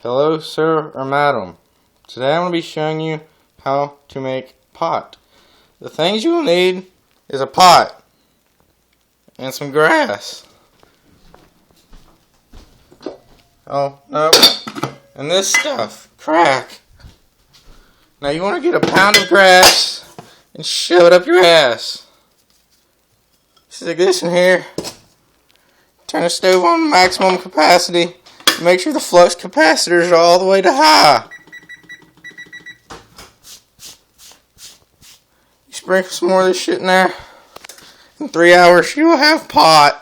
Hello, sir or madam. Today I'm going to be showing you how to make pot. The things you will need is a pot and some grass. Oh, no. And this stuff. Crack. Now you want to get a pound of grass and shove it up your ass. Stick this in here. Turn the stove on maximum capacity. Make sure the flux capacitors are all the way to high. You sprinkle some more of this shit in there. In 3 hours you will have pot.